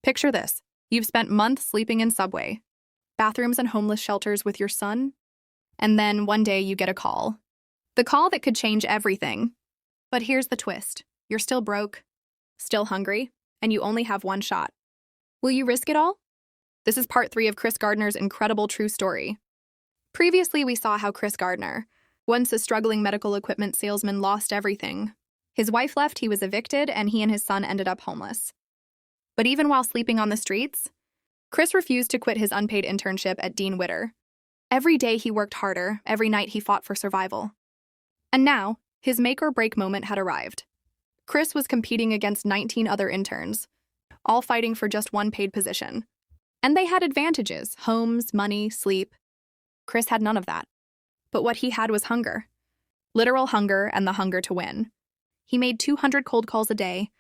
Picture this. You've spent months sleeping in subway, bathrooms and homeless shelters with your son, and then one day you get a call. The call that could change everything. But here's the twist. You're still broke, still hungry, and you only have one shot. Will you risk it all? This is part 3 of Chris Gardner's incredible true story. Previously, we saw how Chris Gardner, once a struggling medical equipment salesman, lost everything. His wife left, he was evicted, and he and his son ended up homeless. But even while sleeping on the streets, Chris refused to quit his unpaid internship at Dean Witter. Every day he worked harder, every night he fought for survival. And now, his make-or-break moment had arrived. Chris was competing against 19 other interns, all fighting for just one paid position. And they had advantages: homes, money, sleep. Chris had none of that. But what he had was hunger. Literal hunger, and the hunger to win. He made 200 cold calls a day,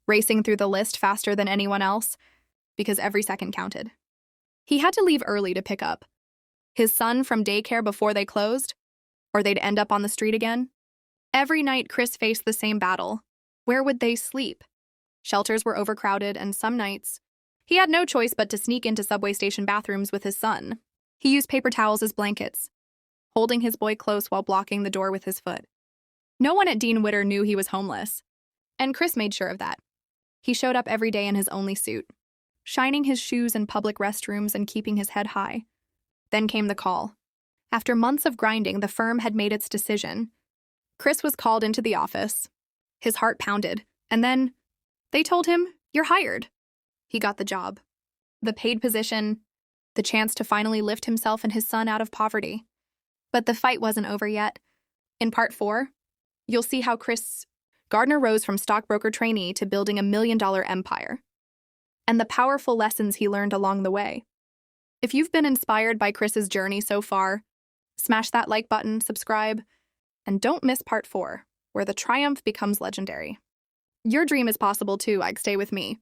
racing through the list faster than anyone else, because every second counted. He had to leave early to pick up his son from daycare before they closed, or they'd end up on the street again. Every night, Chris faced the same battle. Where would they sleep? Shelters were overcrowded, and some nights, he had no choice but to sneak into subway station bathrooms with his son. He used paper towels as blankets, holding his boy close while blocking the door with his foot. No one at Dean Witter knew he was homeless, and Chris made sure of that. He showed up every day in his only suit, shining his shoes in public restrooms and keeping his head high. Then came the call. After months of grinding, the firm had made its decision. Chris was called into the office. His heart pounded, and then they told him, "You're hired." He got the job, the paid position, the chance to finally lift himself and his son out of poverty. But the fight wasn't over yet. In part 4, you'll see how Chris Gardner rose from stockbroker trainee to building a $1 million empire, and the powerful lessons he learned along the way. If you've been inspired by Chris's journey so far, smash that like button, subscribe, and don't miss part 4, where the triumph becomes legendary. Your dream is possible too, stay with me.